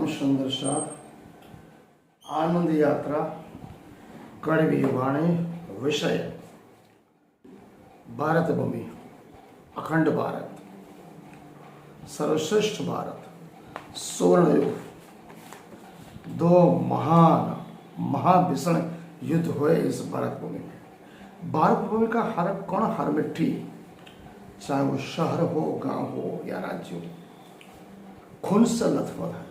श्याम सुंदर साथ आनंद यात्रा कड़वी वाणी विषय भारत भूमि अखंड भारत सर्वश्रेष्ठ भारत स्वर्ण युग। दो महान महाभीषण युद्ध हुए इस भारत भूमि में। भारत भूमि का हर कण हर मिट्टी, चाहे वो शहर हो, गांव हो या राज्य हो, खून से लथपथ है।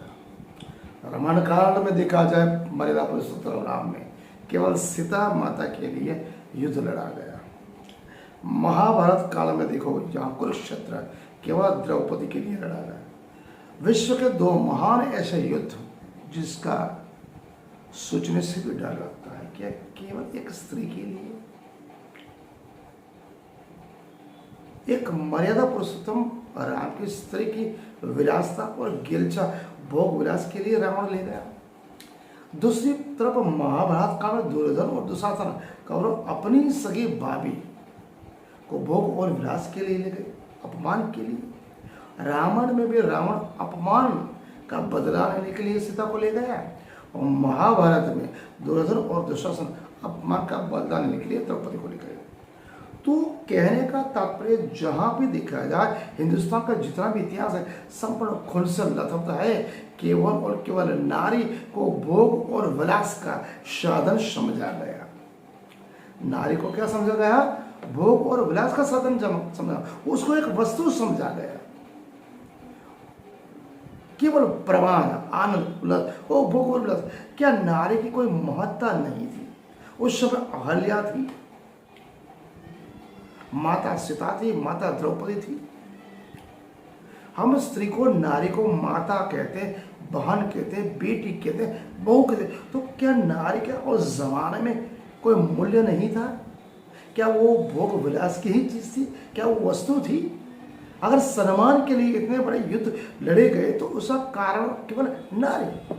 रामायण काल में देखा जाए, मर्यादा पुरुषोत्तम राम में केवल सीता माता के लिए युद्ध लड़ा गया। महाभारत काल में देखो, जहाँ कुरुक्षेत्र केवल द्रौपदी के लिए लड़ा गया। विश्व के दो महान ऐसे युद्ध जिसका सोचने से भी डर लगता है कि केवल एक स्त्री के लिए, एक मर्यादा पुरुषोत्तम राम की स्त्री की विलासता और गिलचा भोग विलास के लिए रावण ले गया। दूसरी तरफ महाभारत काल में दुर्योधन और दुशासन कौरव अपनी सगी भाभी को भोग और विलास के लिए ले गए, अपमान के लिए। रामायण में भी रावण अपमान का बदला लेने के लिए सीता को ले गया, और महाभारत में दुर्योधन और दुशासन अपमान का बदला लेने के लिए द्रौपदी को ले गए। तो कहने का तात्पर्य जहां भी देखा जाए, हिंदुस्तान का जितना भी इतिहास है संपूर्ण खून से लथपथ है। केवल और केवल नारी को भोग और विलास का साधन समझा गया। नारी को क्या समझा गया? भोग और विलास का साधन समझा, उसको एक वस्तु समझा गया। केवल प्रमाण, आनंद, उल्लास और भोग और विलास। क्या नारी की कोई महत्ता नहीं थी? उस समय अहल्या थी, माता सीता थी, माता द्रौपदी थी। हम स्त्री को, नारी को माता कहते, बहन कहते, बेटी कहते, बहू कहते। तो क्या नारी के उस जमाने में कोई मूल्य नहीं था? क्या वो भोग विलास की ही चीज थी? क्या वो वस्तु थी? अगर सम्मान के लिए इतने बड़े युद्ध लड़े गए तो उसका कारण केवल नारी,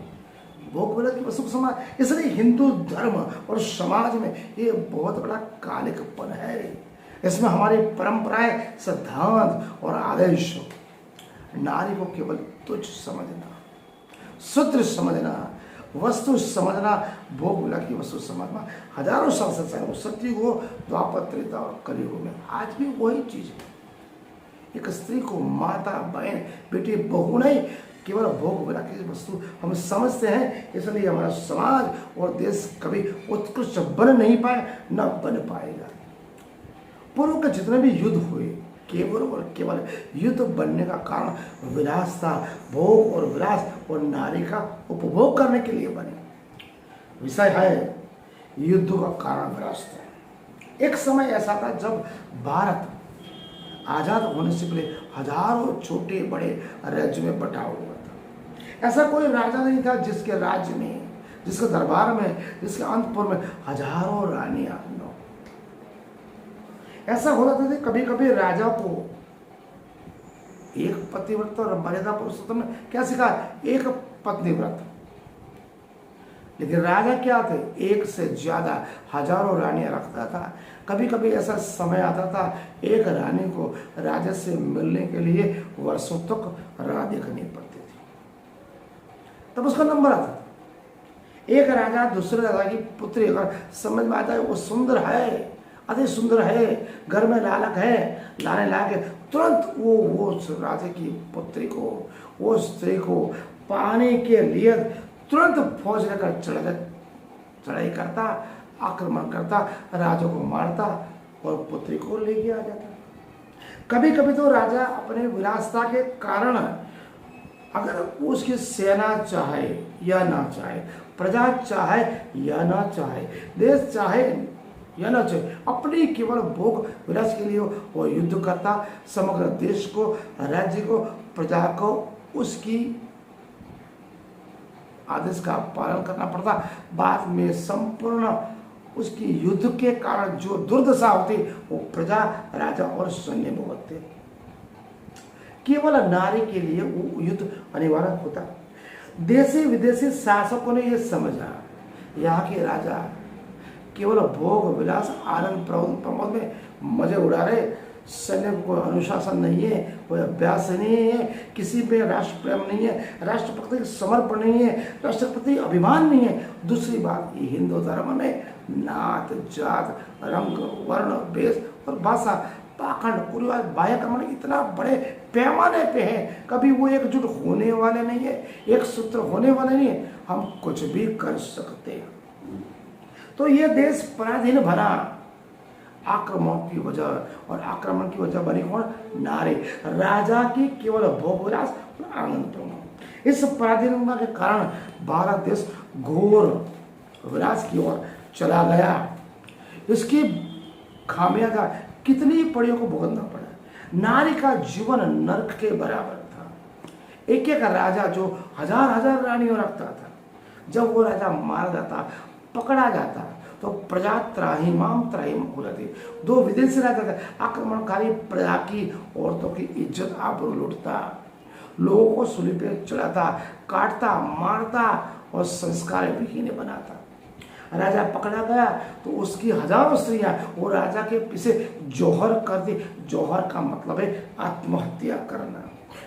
भोग विलास की वस्तु समान। इसलिए हिंदू धर्म और समाज में ये बहुत बड़ा कालिकपन है। इसमें हमारी परंपराएं, सिद्धांत और आदेश, नारी को केवल तुच्छ समझना, शूद्र समझना, वस्तु समझना, भोग विलास की वस्तु समझना हजारों साल से चाहे वो सतयुग हो, द्वापर, त्रेता और कलयुग में आज भी वही चीज है। एक स्त्री को माता, बहन, बेटी, बहू नहीं, केवल भोग विलास की वस्तु हम समझते हैं। इसलिए हमारा समाज और देश कभी उत्कृष्ट बन नहीं पाए, न बन पाएगा। पूर्व के जितने भी युद्ध हुए केवल और केवल युद्ध बनने का कारण विलास था, भोग और विलास और नारी का उपभोग करने के लिए बने। विषय है युद्ध का कारण विलास था। एक समय ऐसा था जब भारत आजाद होने से पहले हजारों छोटे बड़े राज्य में बटा हुआ था। ऐसा कोई राजा नहीं था जिसके राज्य में, जिसके दरबार में, जिसके अंतपुर में हजारों रानियां न। ऐसा होता था कि कभी कभी राजा को एक पतिव्रत, और मर्यादा पुरुषोत्तम ने क्या सिखा? एक पत्नी व्रत। लेकिन राजा क्या थे? एक से ज्यादा हजारों रानियां रखता था। कभी कभी ऐसा समय आता था एक रानी को राजा से मिलने के लिए वर्षों तक राह देखनी पड़ती थी, तब उसका नंबर आता था। एक राजा दूसरे राजा की पुत्री अगर समझ में आता है वो सुंदर है, अति सुंदर है, घर में लालक है, लाने लाके तुरंत वो राजा की पुत्री को, वो स्त्री को पाने के लिए तुरंत फौज लेकर चढ़ाई करता, आक्रमण करता, राजा को मारता और पुत्री को लेके आ जाता। कभी कभी तो राजा अपने विलासता के कारण, अगर उसकी सेना चाहे या ना चाहे, प्रजा चाहे या ना चाहे, देश चाहे या ना चाहे, अपनी केवल भोग विलास के लिए वो युद्ध करता। समग्र देश को, राज्य को, प्रजा को उसकी आदेश का पालन करना पड़ता। बाद में संपूर्ण उसकी युद्ध के कारण जो दुर्दशा होती वो प्रजा, राजा और सैन्य भुगतते। केवल नारी के लिए वो युद्ध अनिवार्य होता। देशी विदेशी शासकों ने यह समझा, यहाँ के राजा केवल भोग विलास, आनंद प्रमोद में मजे उड़ा रहे, सैन्य को कोई अनुशासन नहीं है, कोई अभ्यास नहीं है, किसी पे राष्ट्र प्रेम नहीं है, राष्ट्रपति समर्पण नहीं है, राष्ट्रपति अभिमान नहीं है। दूसरी बात, ये हिंदू धर्म में नात जात रंग वर्ण वेश और भाषा पाखंड पूर्वाज बाह्यकरण इतना बड़े पैमाने पे है, कभी वो एकजुट होने वाले नहीं है, एक सूत्र होने वाले नहीं है। हम कुछ भी कर सकते हैं। तो ये देश पराधीन भरा, आक्रमण की वजह, और आक्रमण की वजह बनी कौन? नारी, राजा की केवल भोगविलास और आनंद प्रमोद। इस पराधीनता के कारण भारत देश घोर विनाश की ओर चला गया। इसकी खामियाजा कितनी पीढ़ियों को भुगतना पड़ा। नारी का जीवन नरक के बराबर था। एक एक राजा जो हजार हजार रानियों रखता था, जब वो राजा मारा जाता, पकड़ा जाता, तो प्रजा त्राहिमाम त्राहिम हो जाती। दो विदेशी राजा थे, आक्रमणकारी प्रजा की औरतों की इज्जत आबरू लूटता, लोगों को सूली पे चढ़ाता, काटता, मारता और संस्कार विहीन बनाता। राजा पकड़ा गया तो उसकी हजारों स्त्रियां वो राजा के पीछे जौहर करती। जौहर का मतलब है आत्महत्या करना।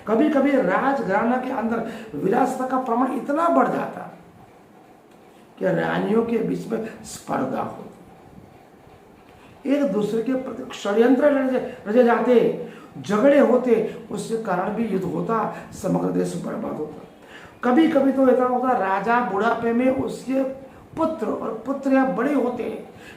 कभी कभी राजघराना के अंदर विलासिता का प्रमाण इतना बढ़ जाता कि रानियों के बीच में स्पर्धा होती, एक दूसरे के प्रति षड्यंत्र रचे जाते, झगड़े होते, उसके कारण भी युद्ध होता, समग्र देश बर्बाद होता। कभी कभी तो ऐसा होता, राजा बुढ़ापे में उसके पुत्र और पुत्रियां बड़े होते,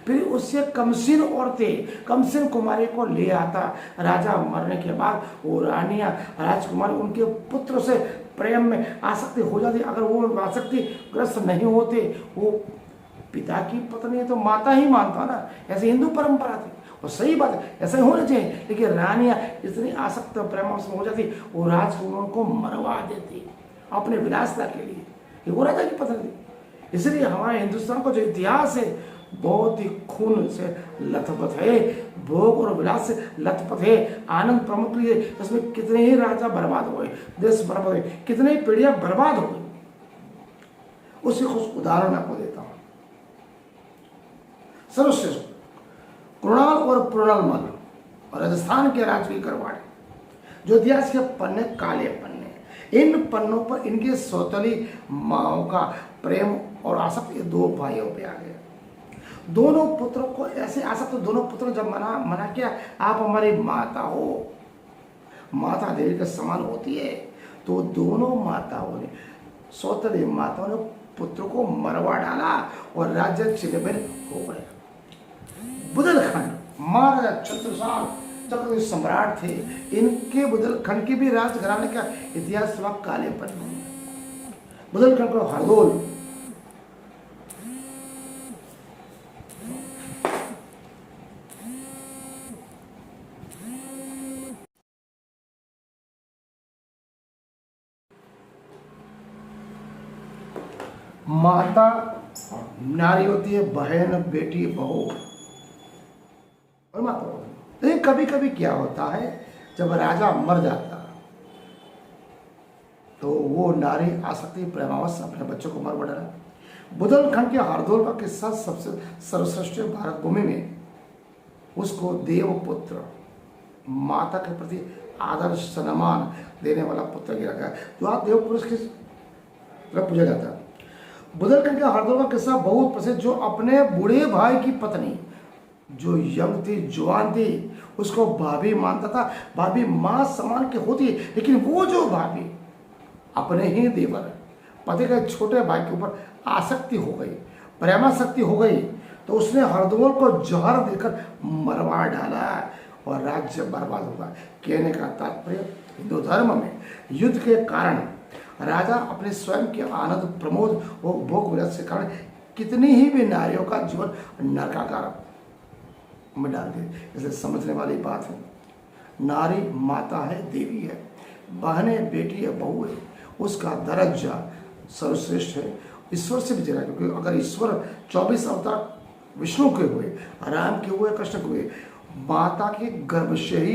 फिर उससे कमसीन औरतें, कमसीन कुमारी को ले आता। राजा मरने के बाद वो रानियां, राजकुमारी उनके पुत्र से प्रेम में आसक्ति हो जाती। अगर वो आसक्ति ग्रस्त नहीं होते, वो पिता की पत्नी तो माता ही मानता ना, ऐसे हिंदू परंपरा थी और सही बात है, ऐसा ही होना चाहिए। लेकिन रानियां इतनी आसक्त प्रेम में हो जाती, वो राजकुमारों को मरवा देती अपने विलासता के लिए। ये वो राजा की पत्नी थी। इसलिए हमारे हिंदुस्तान का जो इतिहास है बहुत ही खून से लथपथ है, भोग और विलास से लथपथ है, आनंद प्रमुख लिए। इसमें कितने ही राजा बर्बाद हुए, देश बर्बाद हुए, कितने ही पीढ़ियां बर्बाद हो गई। उसी कुछ उदाहरण आपको देता हूं। सर्वश्रेष्ठ कृणाल और पूर्णलमल और राजस्थान के राजवीर गरवाड़े, जो इतिहास के पन्ने काले पन्ने, इन पन्नों पर इनके सौतली माओ का प्रेम और आसक्त ये दो भाइयों पे आ गया। दोनों पुत्रों को ऐसे आसक्त, दोनों पुत्रों जब मना किया, आप हमारी माता हो, माता देवी के समान होती है, तो दोनों माताओं ने, सौतली माताओं ने पुत्र को मरवा डाला और राज्य छिन्न हो गया। बुदेलखंड महाराजा छत्रसाल चक्रवर्ती सम्राट थे, इनके बुदेलखंड की भी राजघराने का इतिहास थोड़ा काले पन्ने में। बुदेलखंड को हरदोल, माता नारी होती है, बहन, बेटी, बहू और माता होती है। लेकिन कभी कभी क्या होता है, जब राजा मर जाता तो वो नारी आसक्ति प्रेमावश अपने बच्चों को मर डाला। बुदेलखंड के हरदोल का किस्सा सबसे सर्वश्रेष्ठ भारत भूमि में। उसको देवपुत्र, माता के प्रति आदर सम्मान देने वाला पुत्र गिरा गया, जो आज देव पुरुष की तरह पूजा जाता है। बुदेलखंड के हरदोल का किस्सा बहुत प्रसिद्ध, जो अपने बूढ़े भाई की पत्नी, जो यंग थी, जवान थी, उसको भाभी मानता था। भाभी मां समान की होती है, लेकिन वो जो भाभी अपने ही देवर पति के छोटे भाई के ऊपर आसक्ति हो गई, प्रेमासक्ति हो गई, तो उसने हरदोल को जहर देकर मरवा डाला और राज्य बर्बाद होगा। कहने का तात्पर्य, हिंदू धर्म में युद्ध के कारण राजा अपने स्वयं के आनंद प्रमोद और भोग विलास के कारण कितनी ही भी नारियों का जीवन नरकाकार में डाल दे। इसलिए समझने वाली बात है, नारी माता है, देवी है, बहन है, बेटी है, बहू है, उसका दर्जा सर्वश्रेष्ठ है, ईश्वर से भी जरा। क्योंकि अगर ईश्वर 24 अवतार विष्णु के हुए, राम के हुए, कृष्ण के हुए, माता के गर्भ से ही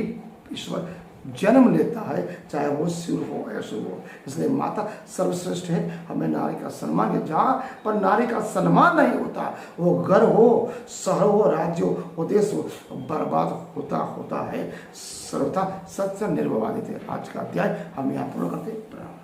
ईश्वर जन्म लेता है, चाहे वो शुभ हो या शुभ हो। इसलिए माता सर्वश्रेष्ठ है। हमें नारी का सम्मान है। जहाँ पर नारी का सम्मान नहीं होता, वो घर हो, शहर हो, राज्य हो, वो देश हो, बर्बाद होता है। सर्वथा सत्य निर्भवादित है। आज का अध्याय हम यहाँ पूर्ण करते हैं। प्रणाम।